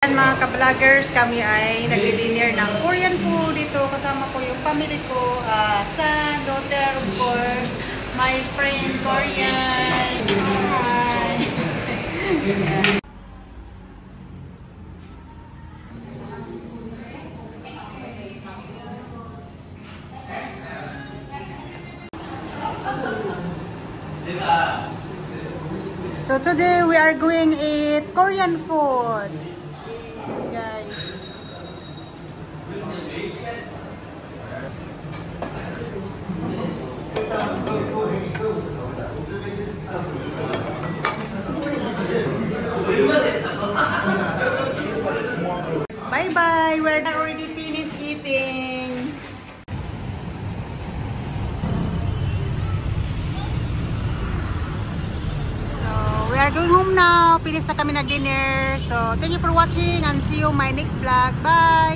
Mga ka-vloggers, kami ay nagdi-dinner ng Korean food dito. Kasama ko yung family ko, son, daughter, of course, my friend Korean. Hi! So today we are going eat Korean food. Guys. Bye-bye. We're already finished eating. We are going home now. Finish na kami na dinner. So, thank you for watching and see you my next vlog. Bye!